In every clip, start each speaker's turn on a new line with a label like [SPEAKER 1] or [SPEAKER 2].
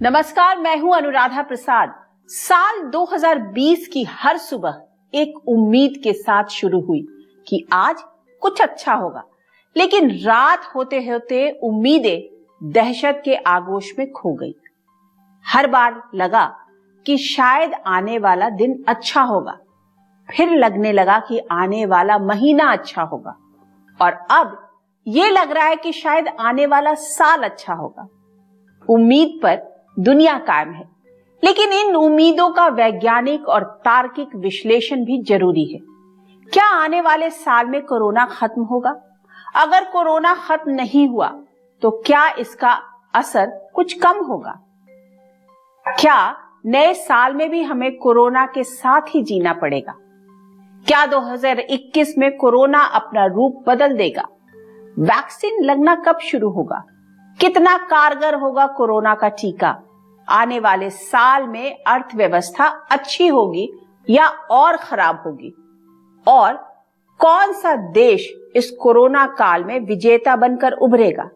[SPEAKER 1] नमस्कार, मैं हूं अनुराधा प्रसाद। साल 2020 की हर सुबह एक उम्मीद के साथ शुरू हुई कि आज कुछ अच्छा होगा, लेकिन रात होते होते उम्मीदें दहशत के आगोश में खो गई। हर बार लगा कि शायद आने वाला दिन अच्छा होगा, फिर लगने लगा कि आने वाला महीना अच्छा होगा, और अब ये लग रहा है कि शायद आने वाला साल अच्छा होगा। उम्मीद पर दुनिया कायम है, लेकिन इन उम्मीदों का वैज्ञानिक और तार्किक विश्लेषण भी जरूरी है। क्या आने वाले साल में कोरोना खत्म होगा? अगर कोरोना खत्म नहीं हुआ तो क्या इसका असर कुछ कम होगा? क्या नए साल में भी हमें कोरोना के साथ ही जीना पड़ेगा? क्या 2021 में कोरोना अपना रूप बदल देगा? वैक्सीन लगना कब शुरू होगा? कितना कारगर होगा कोरोना का टीका? आने वाले साल में अर्थव्यवस्था अच्छी होगी या और खराब होगी? और कौन सा देश इस कोरोना काल में विजेता बनकर उभरेगा?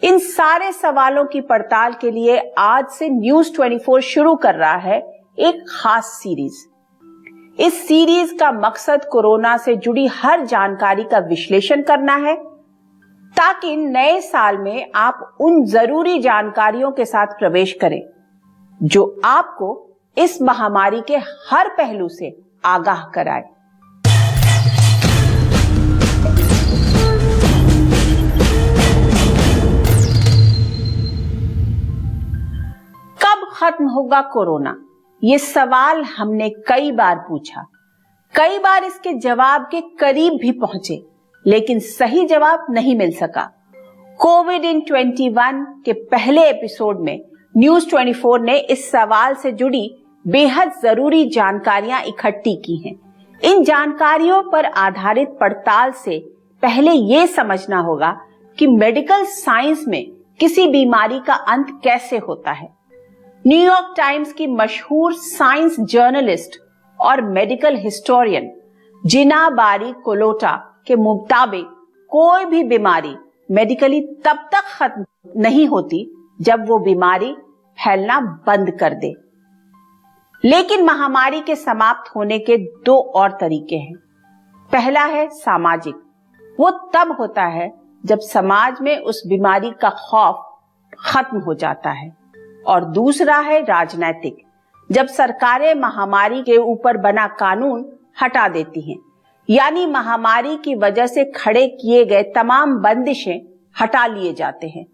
[SPEAKER 1] इन सारे सवालों की पड़ताल के लिए आज से न्यूज़ 24 शुरू कर रहा है एक खास सीरीज। इस सीरीज का मकसद कोरोना से जुड़ी हर जानकारी का विश्लेषण करना है, ताकि नए साल में आप उन जरूरी जानकारियों के साथ प्रवेश करें जो आपको इस महामारी के हर पहलू से आगाह कराए। कब खत्म होगा कोरोना? ये सवाल हमने कई बार पूछा, कई बार इसके जवाब के करीब भी पहुंचे, लेकिन सही जवाब नहीं मिल सका। कोविड इन 21 के पहले एपिसोड में न्यूज़ 24 ने इस सवाल से जुड़ी बेहद जरूरी जानकारियां इकट्ठी की हैं। इन जानकारियों पर आधारित पड़ताल से पहले यह समझना होगा कि मेडिकल साइंस में किसी बीमारी का अंत कैसे होता है। न्यूयॉर्क टाइम्स की मशहूर साइंस जर्नलिस्ट और मेडिकल हिस्टोरियन जिना बारी कोलोटा के मुताबिक कोई भी बीमारी मेडिकली तब तक खत्म नहीं होती जब वो बीमारी फैलना बंद कर दे। लेकिन महामारी के समाप्त होने के दो और तरीके हैं। पहला है सामाजिक, वो तब होता है जब समाज में उस बीमारी का खौफ खत्म हो जाता है। और दूसरा है राजनैतिक, जब सरकारें महामारी के ऊपर बना कानून हटा देती हैं, यानी महामारी की वजह से खड़े किए गए तमाम बंदिशें हटा लिए जाते हैं।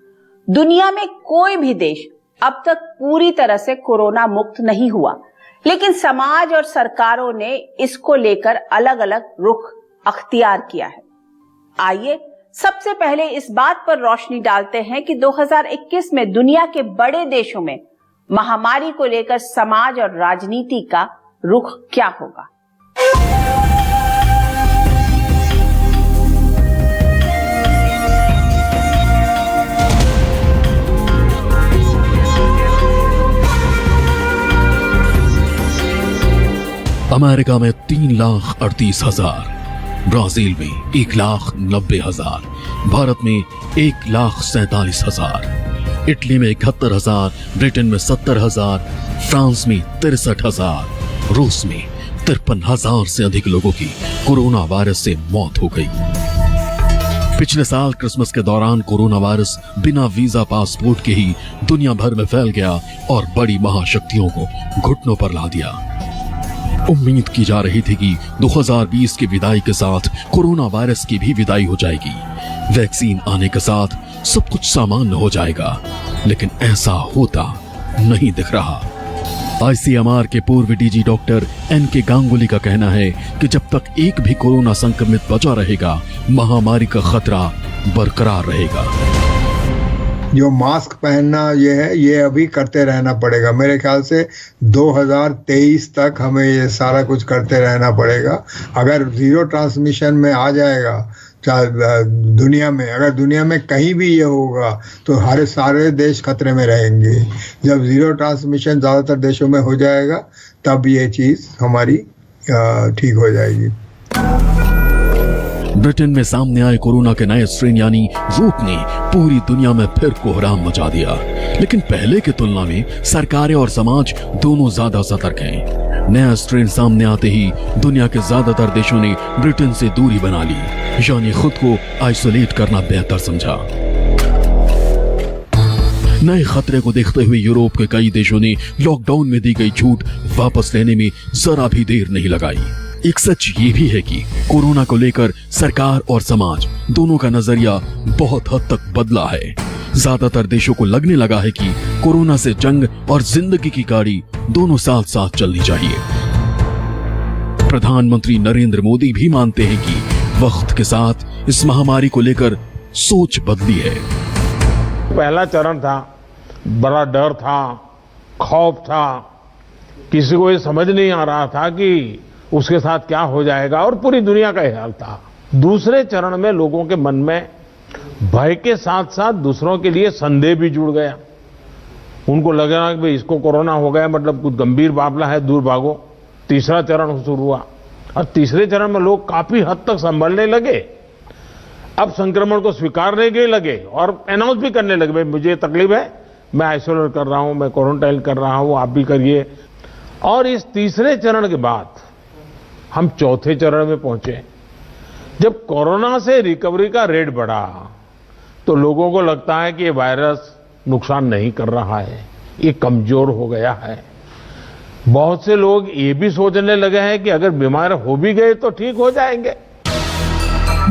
[SPEAKER 1] दुनिया में कोई भी देश अब तक पूरी तरह से कोरोना मुक्त नहीं हुआ, लेकिन समाज और सरकारों ने इसको लेकर अलग अलग रुख अख्तियार किया है। आइए सबसे पहले इस बात पर रोशनी डालते हैं कि 2021 में दुनिया के बड़े देशों में महामारी को लेकर समाज और राजनीति का रुख क्या होगा।
[SPEAKER 2] अमेरिका में 3,38,000, ब्राजील में 1,90,000, भारत में 1,47,000, इटली में 71,000, ब्रिटेन में 70,000, फ्रांस में 63,000, रूस में 53,000 से अधिक लोगों की कोरोना वायरस से मौत हो गई। पिछले साल क्रिसमस के दौरान कोरोना वायरस बिना वीजा पासपोर्ट के ही दुनिया भर में फैल गया और बड़ी महाशक्तियों को घुटनों पर ला दिया। उम्मीद की जा रही थी कि 2020 की विदाई के साथ कोरोना वायरस की भी विदाई हो जाएगी, वैक्सीन आने के साथ सब कुछ सामान्य हो जाएगा, लेकिन ऐसा होता नहीं दिख रहा। आईसीएमआर के पूर्व डीजी डॉक्टर एनके गांगुली का कहना है कि जब तक एक भी कोरोना संक्रमित बचा रहेगा, महामारी का खतरा बरकरार रहेगा।
[SPEAKER 3] जो मास्क पहनना ये है, ये अभी करते रहना पड़ेगा। मेरे ख्याल से 2023 तक हमें ये सारा कुछ करते रहना पड़ेगा। अगर जीरो ट्रांसमिशन में आ जाएगा दुनिया में, अगर दुनिया में कहीं भी ये होगा तो हर सारे देश खतरे में रहेंगे। जब जीरो ट्रांसमिशन ज़्यादातर देशों में हो जाएगा तब ये चीज़ हमारी ठीक हो जाएगी।
[SPEAKER 2] ब्रिटेन में सामने आए कोरोना के नए स्ट्रेन यानी रूप ने पूरी दुनिया में फिर कोहराम मचा दिया। लेकिन पहले की तुलना में सरकारें और समाज दोनों ज्यादा सतर्क हैं। नया स्ट्रेन सामने आते ही दुनिया के ज्यादातर देशों ने ब्रिटेन से दूरी बना ली, यानी खुद को आइसोलेट करना बेहतर समझा। नए खतरे को देखते हुए यूरोप के कई देशों ने लॉकडाउन में दी गई छूट वापस लेने में जरा भी देर नहीं लगाई। एक सच ये भी है कि कोरोना को लेकर सरकार और समाज दोनों का नजरिया बहुत हद तक बदला है। ज्यादातर देशों को लगने लगा है कि कोरोना से जंग और जिंदगी की गाड़ी दोनों साथ साथ चलनी चाहिए। प्रधानमंत्री नरेंद्र मोदी भी मानते हैं कि वक्त के साथ इस महामारी को लेकर सोच बदली है।
[SPEAKER 4] पहला चरण था, बड़ा डर था, खौफ था, किसी को ये समझ नहीं आ रहा था कि उसके साथ क्या हो जाएगा और पूरी दुनिया का हाल था। दूसरे चरण में लोगों के मन में भय के साथ साथ दूसरों के लिए संदेह भी जुड़ गया। उनको लग रहा कि भाई इसको कोरोना हो गया मतलब कुछ गंभीर मामला है, दूर भागो। तीसरा चरण शुरू हुआ और तीसरे चरण में लोग काफी हद तक संभलने लगे। अब संक्रमण को स्वीकारने के लगे और अनाउंस भी करने लगे, भाई मुझे तकलीफ है, मैं आइसोलेट कर रहा हूं, मैं क्वारंटाइन कर रहा हूं, आप भी करिए। और इस तीसरे चरण के बाद हम चौथे चरण में पहुंचे। जब कोरोना से रिकवरी का रेट बढ़ा तो लोगों को लगता है कि ये वायरस नुकसान नहीं कर रहा है, ये कमजोर हो गया है। बहुत से लोग ये भी सोचने लगे हैं कि अगर बीमार हो भी गए तो ठीक हो जाएंगे।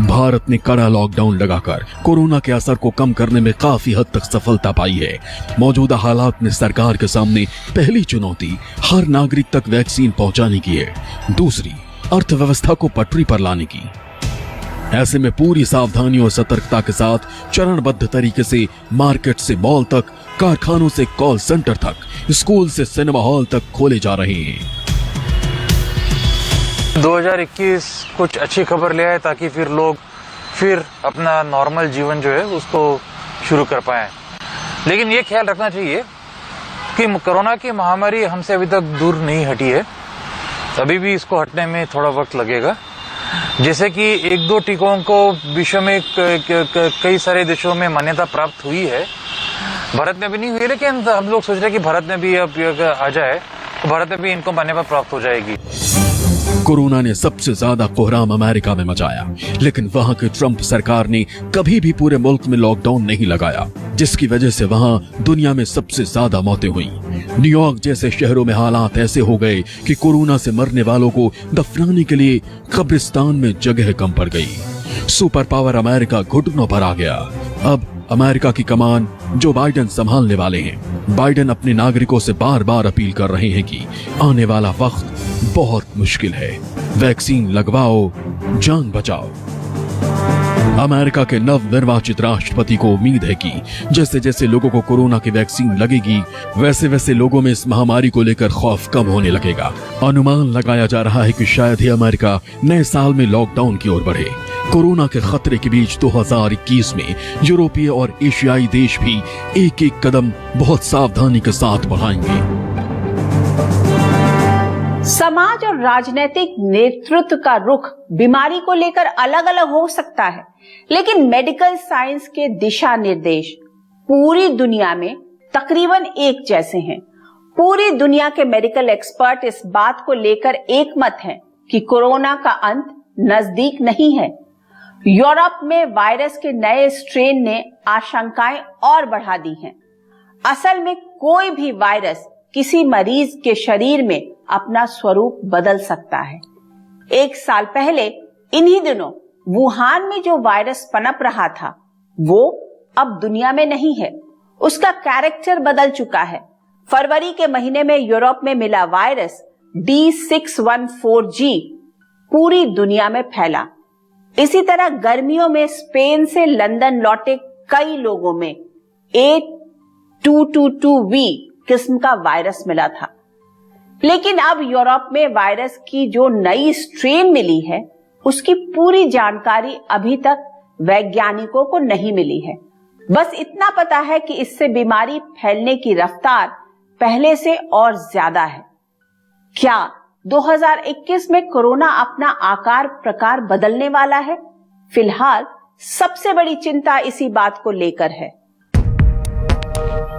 [SPEAKER 2] भारत ने कड़ा लॉकडाउन लगाकर कोरोना के असर को कम करने में काफी हद तक सफलता पाई है। मौजूदा हालात में सरकार के सामने पहली चुनौती हर नागरिक तक वैक्सीन पहुंचाने की है, दूसरी अर्थव्यवस्था को पटरी पर लाने की। ऐसे में पूरी सावधानी और सतर्कता के साथ चरणबद्ध तरीके से मार्केट से मॉल तक, कारखानों से कॉल सेंटर तक, स्कूल से सिनेमा हॉल तक खोले जा रहे हैं।
[SPEAKER 5] 2021 कुछ अच्छी खबर ले आए ताकि फिर लोग फिर अपना नॉर्मल जीवन जो है उसको शुरू कर पाए। लेकिन ये ख्याल रखना चाहिए कि कोरोना की महामारी हमसे अभी तक दूर नहीं हटी है, अभी भी इसको हटने में थोड़ा वक्त लगेगा। जैसे कि एक दो टीकों को विश्व में कई सारे देशों में मान्यता प्राप्त हुई है, भारत में भी नहीं हुई, लेकिन हम लोग सोच रहे हैं कि भारत में भी अब आ जाए तो भारत में भी इनको मान्यता प्राप्त हो जाएगी।
[SPEAKER 2] कोरोना ने सबसे ज्यादा कोहराम अमेरिका में मचाया, लेकिन वहां की ट्रंप सरकार ने कभी भी पूरे मुल्क में लॉकडाउन नहीं लगाया, जिसकी वजह से वहां दुनिया में सबसे ज्यादा मौतें हुई। न्यूयॉर्क जैसे शहरों में हालात ऐसे हो गए कि कोरोना से मरने वालों को दफनाने के लिए कब्रिस्तान में जगह कम पड़ गई। सुपर पावर अमेरिका घुटनों पर आ गया। अब अमेरिका की कमान जो बाइडेन संभालने वाले हैं। बाइडेन अपने नागरिकों से बार बार अपील कर रहे हैं कि आने वाला वक्त बहुत मुश्किल है, वैक्सीन लगवाओ, जान बचाओ। अमेरिका के नवनिर्वाचित राष्ट्रपति को उम्मीद है कि जैसे जैसे लोगों को कोरोना की वैक्सीन लगेगी, वैसे वैसे लोगों में इस महामारी को लेकर खौफ कम होने लगेगा। अनुमान लगाया जा रहा है कि शायद ही अमेरिका नए साल में लॉकडाउन की ओर बढ़े। कोरोना के खतरे के बीच 2021 में यूरोपीय और एशियाई देश भी एक एक कदम बहुत सावधानी के साथ बढ़ाएंगे।
[SPEAKER 1] समाज और राजनीतिक नेतृत्व का रुख बीमारी को लेकर अलग अलग हो सकता है, लेकिन मेडिकल साइंस के दिशा निर्देश पूरी दुनिया में तकरीबन एक जैसे हैं। पूरी दुनिया के मेडिकल एक्सपर्ट इस बात को लेकर एक मत हैं कि कोरोना का अंत नजदीक नहीं है। यूरोप में वायरस के नए स्ट्रेन ने आशंकाएं और बढ़ा दी हैं। असल में कोई भी वायरस किसी मरीज के शरीर में अपना स्वरूप बदल सकता है। 1 साल पहले इन्हीं दिनों वुहान में जो वायरस पनप रहा था वो अब दुनिया में नहीं है, उसका कैरेक्टर बदल चुका है। फरवरी के महीने में यूरोप में मिला वायरस D614G पूरी दुनिया में फैला। इसी तरह गर्मियों में स्पेन से लंदन लौटे कई लोगों में A222V किस्म का वायरस मिला था। लेकिन अब यूरोप में वायरस की जो नई स्ट्रेन मिली है उसकी पूरी जानकारी अभी तक वैज्ञानिकों को नहीं मिली है। बस इतना पता है कि इससे बीमारी फैलने की रफ्तार पहले से और ज्यादा है। क्या 2021 में कोरोना अपना आकार प्रकार बदलने वाला है? फिलहाल सबसे बड़ी चिंता इसी बात को लेकर है।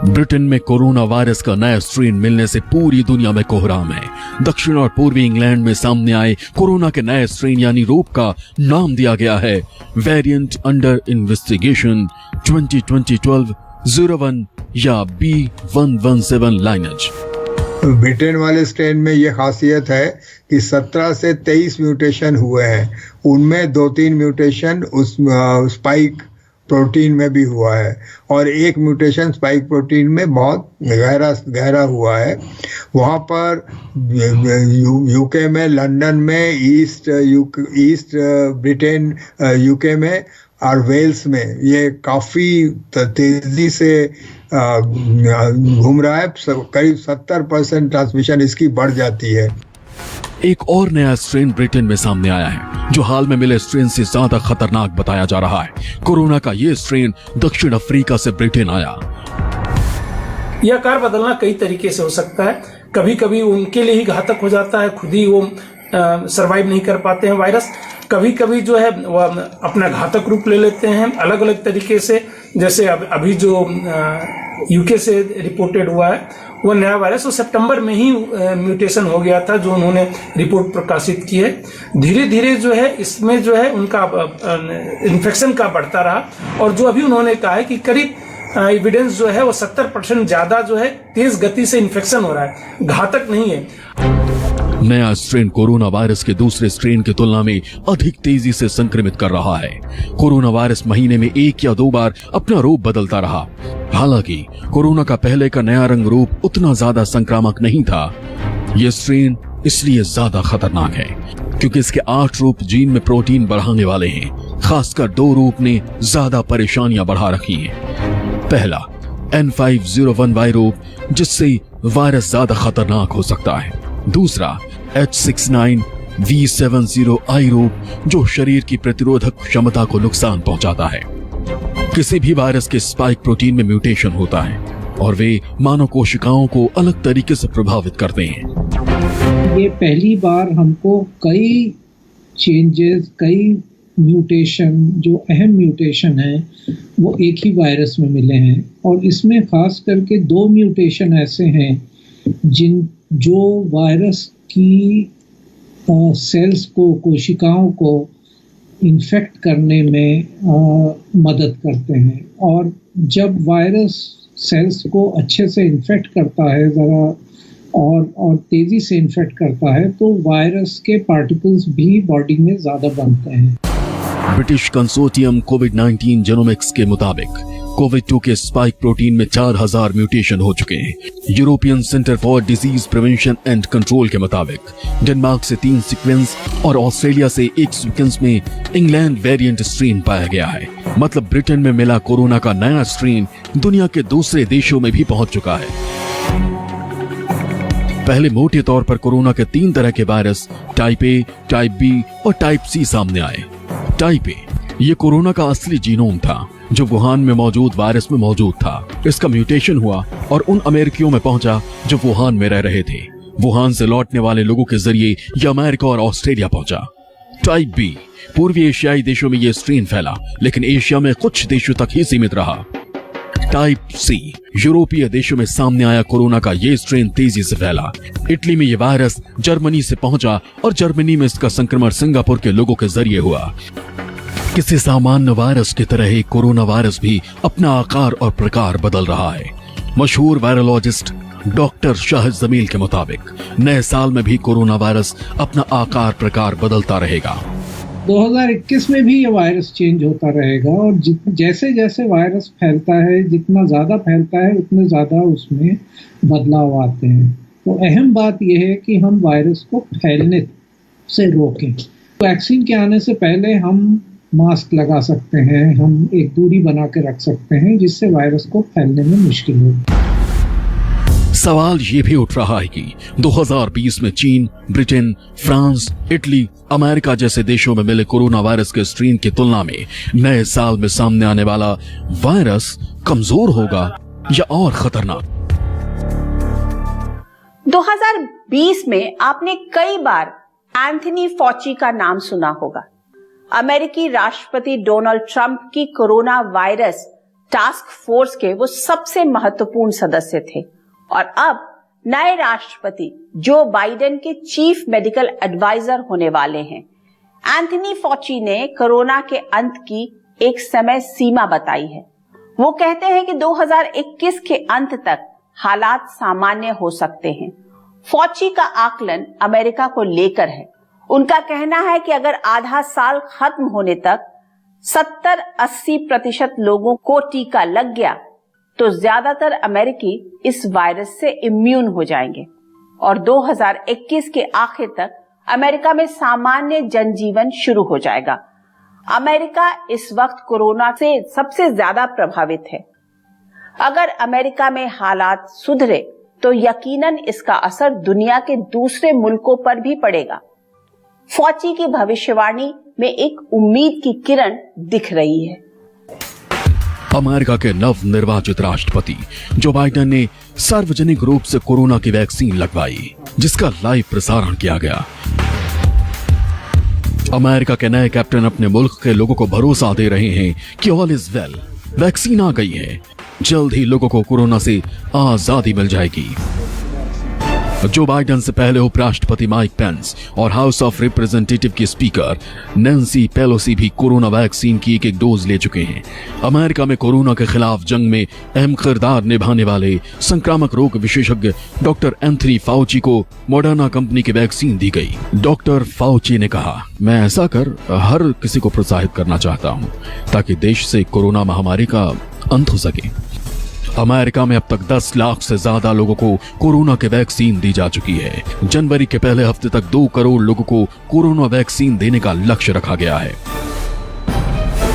[SPEAKER 2] ब्रिटेन में कोरोना वायरस का नया स्ट्रेन मिलने से पूरी दुनिया में कोहराम है। दक्षिण और पूर्वी इंग्लैंड में सामने आए कोरोना के नए स्ट्रेन यानी रूप का नाम दिया गया है वेरिएंट अंडर इन्वेस्टिगेशन 2020-12-01 या B117 लाइनेज।
[SPEAKER 3] ब्रिटेन वाले स्ट्रेन में ये खासियत है कि 17 से 23 म्यूटेशन हुए हैं। उनमें 2-3 म्यूटेशन उस स्पाइक प्रोटीन में भी हुआ है और एक म्यूटेशन स्पाइक प्रोटीन में बहुत गहरा हुआ है। वहाँ पर यूके में, लंदन में, ईस्ट ब्रिटेन यूके में और वेल्स में ये काफ़ी तेज़ी से घूम रहा है। करीब 70% ट्रांसमिशन इसकी बढ़ जाती है।
[SPEAKER 2] एक और नया स्ट्रेन ब्रिटेन में सामने आया है जो हाल में मिले स्ट्रेन से ज्यादा खतरनाक बताया जा रहा है। कोरोना का ये स्ट्रेन दक्षिण अफ्रीका से ब्रिटेन आया।
[SPEAKER 6] यह आकार बदलना कई तरीके से हो सकता है। कभी कभी उनके लिए ही घातक हो जाता है, खुद ही वो सरवाइव नहीं कर पाते हैं वायरस। कभी कभी जो है वो अपना घातक रूप ले लेते हैं अलग अलग तरीके से। जैसे अभी जो यूके से रिपोर्टेड हुआ है वो नया वायरस, वो सितंबर में ही म्यूटेशन हो गया था जो उन्होंने रिपोर्ट प्रकाशित की है। धीरे धीरे जो है इसमें जो है उनका इन्फेक्शन का बढ़ता रहा और जो अभी उन्होंने कहा है कि करीब एविडेंस जो है वो 70% ज्यादा जो है तेज गति से इन्फेक्शन हो रहा है, घातक नहीं है।
[SPEAKER 2] नया स्ट्रेन कोरोना वायरस के दूसरे स्ट्रेन की तुलना में अधिक तेजी से संक्रमित कर रहा है। कोरोना वायरस महीने में 1 या 2 बार अपना रूप बदलता रहा। हालांकि कोरोना का पहले का नया रंग रूप उतना ज्यादा संक्रामक नहीं था। यह स्ट्रेन इसलिए ज्यादा खतरनाक है क्योंकि इसके 8 रूप जीन में प्रोटीन बढ़ाने वाले हैं। खासकर 2 रूप ने ज्यादा परेशानियां बढ़ा रखी हैं। पहला N501Y रूप, जिससे वायरस ज्यादा खतरनाक हो सकता है। दूसरा H69V70I रूप, जो शरीर की प्रतिरोधक क्षमता को नुकसान पहुंचाता है। किसी भी वायरस के स्पाइक प्रोटीन में म्यूटेशन होता है और वे मानव कोशिकाओं को अलग तरीके से प्रभावित करते हैं।
[SPEAKER 7] ये पहली बार हमको कई चेंजेस, कई म्यूटेशन, जो अहम म्यूटेशन है वो एक ही वायरस में मिले हैं और इसमें खास करके 2 म्यूटेशन ऐसे हैं जो वायरस की सेल्स को, कोशिकाओं को इन्फेक्ट करने में मदद करते हैं। और जब वायरस सेल्स को अच्छे से इन्फेक्ट करता है ज़रा और तेज़ी से इन्फेक्ट करता है तो वायरस के पार्टिकल्स भी बॉडी में ज़्यादा बनते हैं।
[SPEAKER 2] ब्रिटिश कंसोर्टियम कोविड-19 जेनोमिक्स के मुताबिक कोविड-2 के स्पाइक प्रोटीन में 4000 म्यूटेशन हो चुके हैं। European centre for disease prevention and control के मुताबिक डेनमार्क से 3 सीक्वेंस और ऑस्ट्रेलिया से 1 सीक्वेंस में इंग्लैंड वेरिएंट स्ट्रेन पाया गया है। मतलब ब्रिटेन में मिला कोरोना का नया स्ट्रेन दुनिया के दूसरे देशों में भी पहुंच चुका है। पहले मोटे तौर पर कोरोना के 3 तरह के virus type A, type B और टाइप सी सामने आए। टाइप ए ये कोरोना का असली जीनोम था जो वुहान में मौजूद वायरस में मौजूद था। इसका म्यूटेशन हुआ और उन अमेरिकियों में पहुंचा जो वुहान में रह रहे थे। वुहान से लौटने वाले लोगों के जरिए ये अमेरिका और ऑस्ट्रेलिया पहुंचा। टाइप बी पूर्वी एशियाई देशों में यह स्ट्रेन फैला लेकिन एशिया में कुछ देशों तक ही सीमित रहा। टाइप सी यूरोपीय देशों में सामने आया कोरोना का ये स्ट्रेन तेजी से फैला। इटली में यह वायरस जर्मनी से पहुंचा और जर्मनी में इसका संक्रमण सिंगापुर के लोगों के जरिए हुआ। किसी सामान्य वायरस की तरह ही कोरोना वायरस भी अपना आकार और प्रकार बदल रहा है। मशहूर वायरोलॉजिस्ट डॉक्टर शाहिद जमील के मुताबिक नए साल में भी कोरोना वायरस अपना आकार प्रकार बदलता रहेगा।
[SPEAKER 7] 2021 में भी ये वायरस चेंज होता रहेगा और जैसे जैसे वायरस फैलता है, जितना ज़्यादा फैलता है उतने ज़्यादा उसमें बदलाव आते हैं। तो अहम बात यह है कि हम वायरस को फैलने से रोकें। वैक्सीन के आने से पहले हम मास्क लगा सकते हैं, हम एक दूरी बना के रख सकते हैं जिससे वायरस को फैलने में मुश्किल हो।
[SPEAKER 2] सवाल ये भी उठ रहा है कि 2020 में चीन, ब्रिटेन, फ्रांस, इटली, अमेरिका जैसे देशों में मिले कोरोना वायरस के स्ट्रेन की तुलना में नए साल में सामने आने वाला वायरस कमजोर होगा या और खतरनाक।
[SPEAKER 1] 2020 में आपने कई बार एंथनी फॉची का नाम सुना होगा। अमेरिकी राष्ट्रपति डोनाल्ड ट्रंप की कोरोना वायरस टास्क फोर्स के वो सबसे महत्वपूर्ण सदस्य थे और अब नए राष्ट्रपति जो बाइडेन के चीफ मेडिकल एडवाइजर होने वाले हैं। एंथनी फॉची ने कोरोना के अंत की एक समय सीमा बताई है। वो कहते हैं कि 2021 के अंत तक हालात सामान्य हो सकते हैं। फॉची का आकलन अमेरिका को लेकर है। उनका कहना है कि अगर आधा साल खत्म होने तक 70-80% लोगों को टीका लग गया तो ज्यादातर अमेरिकी इस वायरस से इम्यून हो जाएंगे और 2021 के आखिर तक अमेरिका में सामान्य जनजीवन शुरू हो जाएगा। अमेरिका इस वक्त कोरोना से सबसे ज्यादा प्रभावित है। अगर अमेरिका में हालात सुधरे तो यकीनन इसका असर दुनिया के दूसरे मुल्कों पर भी पड़ेगा। फॉची की भविष्यवाणी में एक उम्मीद की किरण दिख रही है।
[SPEAKER 2] अमेरिका के नव निर्वाचित राष्ट्रपति जो बाइडेन ने सार्वजनिक रूप से कोरोना की वैक्सीन लगवाई, जिसका लाइव प्रसारण किया गया। अमेरिका के नए कैप्टन अपने मुल्क के लोगों को भरोसा दे रहे हैं कि ऑल इज वेल, वैक्सीन आ गई है, जल्द ही लोगों को कोरोना से आजादी मिल जाएगी। जो बाइडेन से पहले उपराष्ट्रपति माइक पेंस और हाउस ऑफ रिप्रेजेंटेटिव की स्पीकर नैंसी पेलोसी भी कोरोना वैक्सीन की एक डोज ले चुके हैं। अमेरिका में कोरोना के खिलाफ जंग में अहम किरदार निभाने वाले संक्रामक रोग विशेषज्ञ डॉक्टर एंथनी फाउची को मॉडर्ना कंपनी की वैक्सीन दी गई। डॉक्टर फाउची ने कहा, मैं ऐसा कर हर किसी को प्रोत्साहित करना चाहता हूं ताकि देश से कोरोना महामारी का अंत हो सके। अमेरिका में अब तक 10 लाख से ज्यादा लोगों को कोरोना की वैक्सीन दी जा चुकी है। जनवरी के पहले हफ्ते तक 2 करोड़ लोगों को कोरोना वैक्सीन देने का लक्ष्य रखा गया है।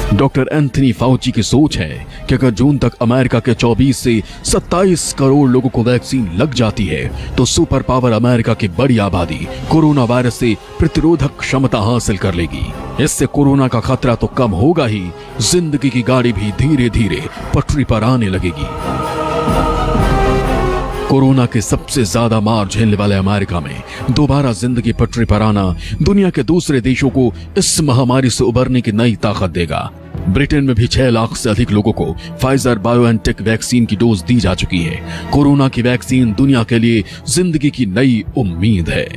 [SPEAKER 2] डॉक्टर एंथनी फाउची की सोच है कि अगर जून तक अमेरिका के 24 से 27 करोड़ लोगों को वैक्सीन लग जाती है तो सुपर पावर अमेरिका की बड़ी आबादी कोरोना वायरस से प्रतिरोधक क्षमता हासिल कर लेगी। इससे कोरोना का खतरा तो कम होगा ही, जिंदगी की गाड़ी भी धीरे धीरे पटरी पर आने लगेगी। कोरोना के सबसे ज्यादा मार झेलने वाले अमेरिका में दोबारा जिंदगी पटरी पर आना दुनिया के दूसरे देशों को इस महामारी से उबरने की नई ताकत देगा। ब्रिटेन में भी 6 लाख से अधिक लोगों को फाइजर बायोएनटेक वैक्सीन की डोज दी जा चुकी है। कोरोना की वैक्सीन दुनिया के लिए जिंदगी की नई उम्मीद है।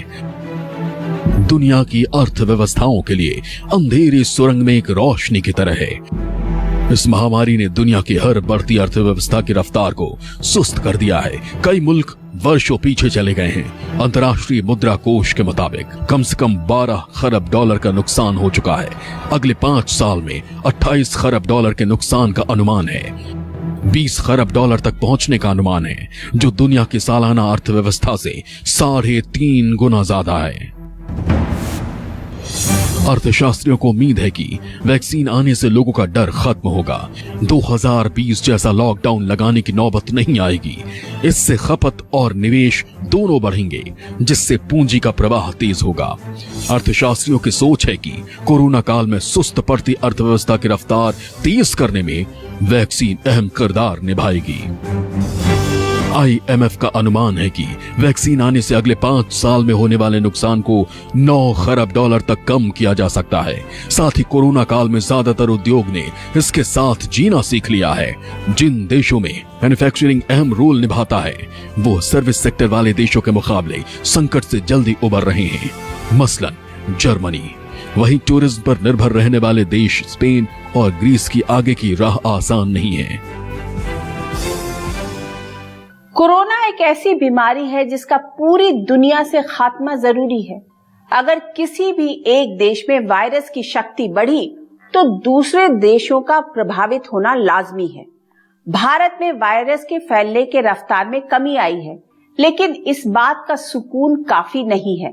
[SPEAKER 2] दुनिया की अर्थव्यवस्थाओं के लिए अंधेरी सुरंग में एक रोशनी की तरह है। इस महामारी ने दुनिया की हर बढ़ती अर्थव्यवस्था की रफ्तार को सुस्त कर दिया है। कई मुल्क वर्षों पीछे चले गए हैं। अंतर्राष्ट्रीय मुद्रा कोष के मुताबिक कम से कम 12 खरब डॉलर का नुकसान हो चुका है। अगले 5 साल में 28 खरब डॉलर के नुकसान का अनुमान है। 20 खरब डॉलर तक पहुंचने का अनुमान है, जो दुनिया की सालाना अर्थव्यवस्था से 3.5 गुना ज्यादा है। अर्थशास्त्रियों को उम्मीद है कि वैक्सीन आने से लोगों का डर खत्म होगा। 2020 जैसा लॉकडाउन लगाने की नौबत नहीं आएगी। इससे खपत और निवेश दोनों बढ़ेंगे, जिससे पूंजी का प्रवाह तेज होगा। अर्थशास्त्रियों की सोच है कि कोरोना काल में सुस्त पड़ती अर्थव्यवस्था की रफ्तार तेज करने में वैक्सीन अहम किरदार निभाएगी। IMF का अनुमान है कि वैक्सीन आने से अगले 5 साल में होने वाले नुकसान को 9 खरब डॉलर तक कम किया जा सकता है। साथ ही कोरोना काल में ज्यादातर उद्योग ने इसके साथ जीना सीख लिया है। जिन देशों में मैन्युफैक्चरिंग अहम रोल निभाता है, वो सर्विस सेक्टर वाले देशों के मुकाबले संकट से जल्दी उबर रहे हैं, मसलन जर्मनी। वहीं टूरिज्म पर निर्भर रहने वाले देश स्पेन और ग्रीस की आगे की राह आसान नहीं है।
[SPEAKER 1] कोरोना एक ऐसी बीमारी है जिसका पूरी दुनिया से खात्मा जरूरी है। अगर किसी भी एक देश में वायरस की शक्ति बढ़ी तो दूसरे देशों का प्रभावित होना लाजमी है। भारत में वायरस के फैलने के रफ्तार में कमी आई है, लेकिन इस बात का सुकून काफी नहीं है।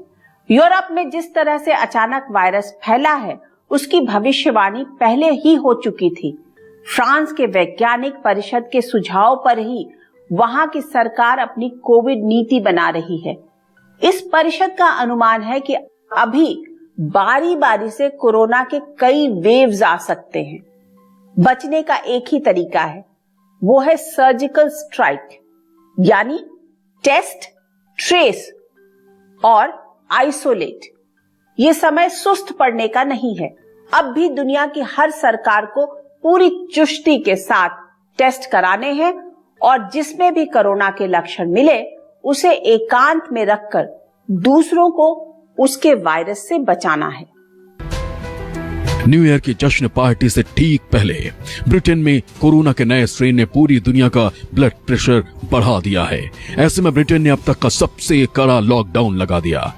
[SPEAKER 1] यूरोप में जिस तरह से अचानक वायरस फैला है, उसकी भविष्यवाणी पहले ही हो चुकी थी। फ्रांस के वैज्ञानिक परिषद के सुझाव पर ही वहां की सरकार अपनी कोविड नीति बना रही है। इस परिषद का अनुमान है कि अभी बारी बारी से कोरोना के कई वेव्स आ सकते हैं। बचने का एक ही तरीका है, वो है सर्जिकल स्ट्राइक, यानी टेस्ट, ट्रेस और आइसोलेट। ये समय सुस्त पड़ने का नहीं है। अब भी दुनिया की हर सरकार को पूरी चुस्ती के साथ टेस्ट कराने हैं और जिसमें भी कोरोना के लक्षण मिले उसे एकांत में रखकर दूसरों को उसके वायरस से बचाना है।
[SPEAKER 2] न्यू ईयर की जश्न पार्टी से ठीक पहले ब्रिटेन में कोरोना के नए स्ट्रेन ने पूरी दुनिया का ब्लड प्रेशर बढ़ा दिया है। ऐसे में ब्रिटेन ने अब तक का सबसे कड़ा लॉकडाउन लगा दिया।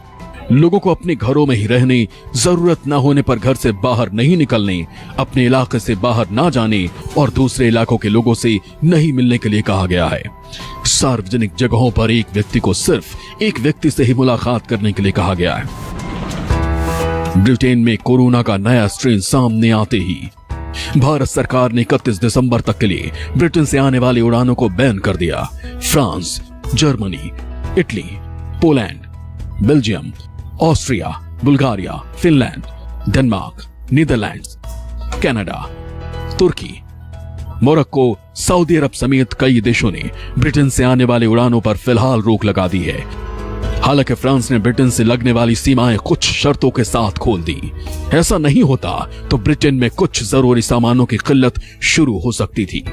[SPEAKER 2] लोगों को अपने घरों में ही रहने, जरूरत न होने पर घर से बाहर नहीं निकलने, अपने इलाके से बाहर ना जाने और दूसरे इलाकों के लोगों से नहीं मिलने के लिए कहा गया है। सार्वजनिक जगहों पर एक व्यक्ति को सिर्फ एक व्यक्ति से ही मुलाकात करने के लिए कहा गया है। ब्रिटेन में कोरोना का नया स्ट्रेन सामने आते ही भारत सरकार ने 31 दिसंबर तक के लिए ब्रिटेन से आने वाली उड़ानों को बैन कर दिया। France, Germany, Italy, Poland, Belgium, Austria, Bulgaria, Finland, Denmark, Netherlands, Canada, तुर्की, मोरक्को, सऊदी अरब समेत कई देशों ने ब्रिटेन से आने वाले उड़ानों पर फिलहाल रोक लगा दी है। हालांकि फ्रांस ने ब्रिटेन से लगने वाली सीमाएं कुछ शर्तों के साथ खोल दी। ऐसा नहीं होता तो ब्रिटेन में कुछ जरूरी सामानों की किल्लत शुरू हो सकती थी।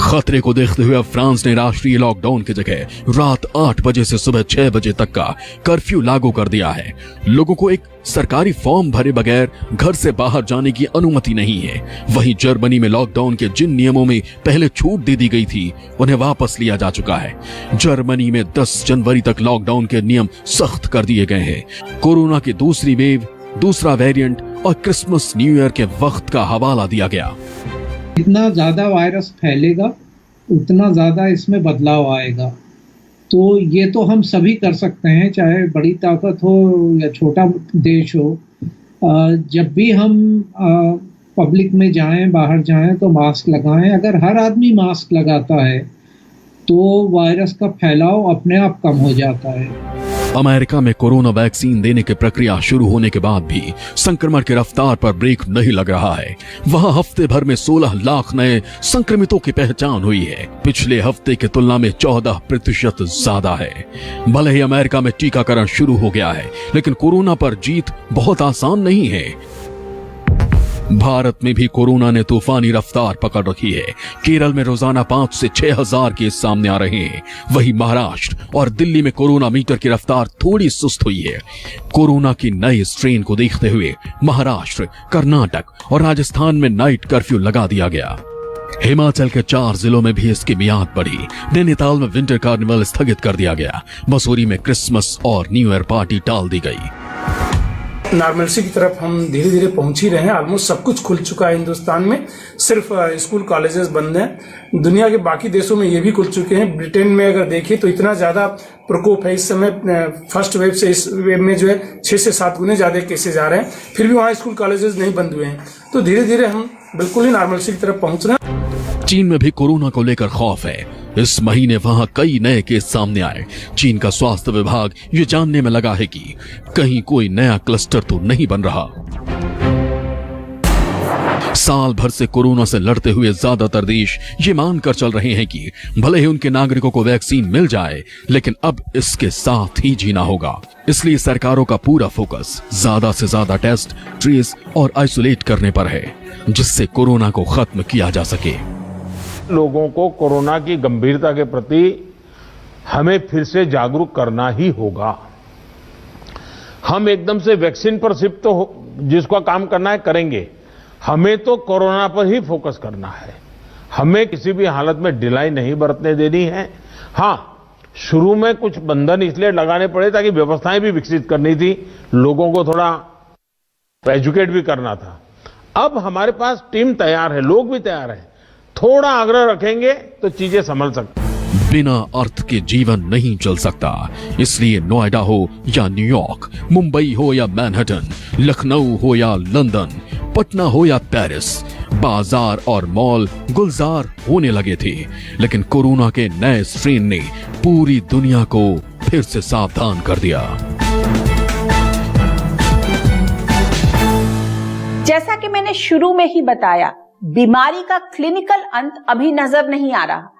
[SPEAKER 2] खतरे को देखते हुए अब फ्रांस ने राष्ट्रीय लॉकडाउन की जगह रात 8 बजे से सुबह 6 बजे तक का कर्फ्यू लागू कर दिया है। लोगों को एक सरकारी फॉर्म भरे बगैर घर से बाहर जाने की अनुमति नहीं है। वहीं जर्मनी में लॉकडाउन के जिन नियमों में पहले छूट दे दी गई थी उन्हें वापस लिया जा चुका है। जर्मनी में 10 जनवरी तक लॉकडाउन के नियम सख्त कर दिए गए हैं। कोरोना की दूसरी वेव, दूसरा वेरिएंट और क्रिसमस न्यू ईयर के वक्त का हवाला दिया गया।
[SPEAKER 7] जितना ज़्यादा वायरस फैलेगा उतना ज़्यादा इसमें बदलाव आएगा। तो ये तो हम सभी कर सकते हैं, चाहे बड़ी ताकत हो या छोटा देश हो। जब भी हम पब्लिक में जाएं, बाहर जाएं तो मास्क लगाएं। अगर हर आदमी मास्क लगाता है तो वायरस का फैलाव अपने आप कम हो जाता है।
[SPEAKER 2] अमेरिका में कोरोना वैक्सीन देने की प्रक्रिया शुरू होने के बाद भी संक्रमण की रफ्तार पर ब्रेक नहीं लग रहा है। वहां हफ्ते भर में 16 लाख नए संक्रमितों की पहचान हुई है। पिछले हफ्ते की तुलना में 14% ज्यादा है। भले ही अमेरिका में टीकाकरण शुरू हो गया है, लेकिन कोरोना पर जीत बहुत आसान नहीं है। भारत में भी कोरोना ने तूफानी रफ्तार पकड़ रखी है। केरल में रोजाना 5 से 6 हजार केस सामने आ रहे हैं। वहीं महाराष्ट्र और दिल्ली में कोरोना मीटर की रफ्तार थोड़ी सुस्त हुई है। कोरोना की नई स्ट्रेन को देखते हुए महाराष्ट्र, कर्नाटक और राजस्थान में नाइट कर्फ्यू लगा दिया गया। हिमाचल के 4 जिलों में भी इसकी मियाद बढ़ी। नैनीताल में विंटर कार्निवल स्थगित कर दिया गया। मसूरी में क्रिसमस और न्यू ईयर पार्टी टाल दी गई।
[SPEAKER 6] नॉर्मलसी की तरफ हम धीरे धीरे पहुंच ही रहे हैं। ऑलमोस्ट सब कुछ खुल चुका है हिंदुस्तान में, सिर्फ स्कूल कॉलेजेस बंद हैं। दुनिया के बाकी देशों में ये भी खुल चुके हैं। ब्रिटेन में अगर देखिए तो इतना ज्यादा प्रकोप है इस समय, फर्स्ट वेव से इस वेव में जो है 6 से 7 गुने ज्यादा केसेज आ रहे हैं, फिर भी वहाँ स्कूल कॉलेजेस नहीं बंद हुए हैं। तो धीरे धीरे हम बिल्कुल ही नॉर्मलसी की तरफ पहुंच रहे हैं।
[SPEAKER 2] चीन में भी कोरोना को लेकर खौफ है। इस महीने वहां कई नए केस सामने आए। चीन का स्वास्थ्य विभाग ये जानने में लगा है कि कहीं कोई नया क्लस्टर तो नहीं बन रहा। साल भर से कोरोना से लड़ते हुए ज्यादातर देश ये मानकर चल रहे हैं कि भले ही उनके नागरिकों को वैक्सीन मिल जाए, लेकिन अब इसके साथ ही जीना होगा। इसलिए सरकारों का पूरा फोकस ज्यादा से ज्यादा टेस्ट, ट्रेस और आइसोलेट करने पर है, जिससे कोरोना को खत्म किया जा सके।
[SPEAKER 4] लोगों को कोरोना की गंभीरता के प्रति हमें फिर से जागरूक करना ही होगा। हम एकदम से वैक्सीन पर शिफ्ट तो जिसका काम करना है करेंगे, हमें तो कोरोना पर ही फोकस करना है। हमें किसी भी हालत में ढिलाई नहीं बरतने देनी है। हाँ, शुरू में कुछ बंधन इसलिए लगाने पड़े ताकि व्यवस्थाएं भी विकसित करनी थी, लोगों को थोड़ा एजुकेट भी करना था। अब हमारे पास टीम तैयार है, लोग भी तैयार हैं। थोड़ा आग्रह रखेंगे तो चीजें संभल सकती।
[SPEAKER 2] बिना अर्थ के जीवन नहीं चल सकता। इसलिए नोएडा हो या न्यूयॉर्क, मुंबई हो या मैनहट्टन, लखनऊ हो या लंदन, पटना हो या पेरिस, बाजार और मॉल गुलजार होने लगे थे। लेकिन कोरोना के नए स्ट्रेन ने पूरी दुनिया को फिर से सावधान कर दिया।
[SPEAKER 1] जैसा कि मैंने शुरू में ही बताया, बीमारी का क्लिनिकल अंत अभी नजर नहीं आ रहा,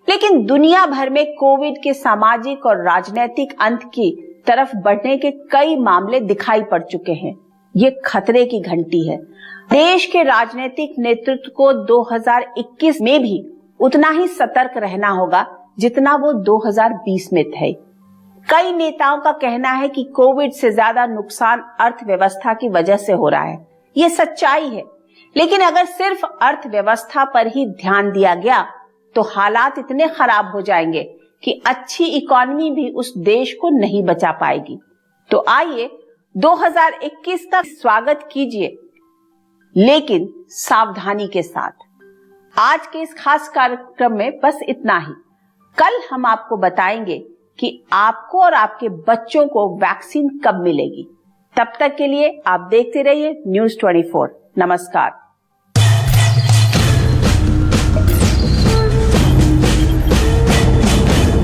[SPEAKER 1] लेकिन दुनिया भर में कोविड के सामाजिक और राजनीतिक अंत की तरफ बढ़ने के कई मामले दिखाई पड़ चुके हैं। ये खतरे की घंटी है। देश के राजनीतिक नेतृत्व को 2021 में भी उतना ही सतर्क रहना होगा जितना वो 2020 में थे। कई नेताओं का कहना है कि कोविड से ज्यादा नुकसान अर्थव्यवस्था की वजह से हो रहा है। ये सच्चाई है, लेकिन अगर सिर्फ अर्थव्यवस्था पर ही ध्यान दिया गया तो हालात इतने खराब हो जाएंगे कि अच्छी इकोनॉमी भी उस देश को नहीं बचा पाएगी। तो आइए 2021 का स्वागत कीजिए, लेकिन सावधानी के साथ। आज के इस खास कार्यक्रम में बस इतना ही। कल हम आपको बताएंगे कि आपको और आपके बच्चों को वैक्सीन कब मिलेगी। तब तक के लिए आप देखते रहिए न्यूज़ 24। नमस्कार।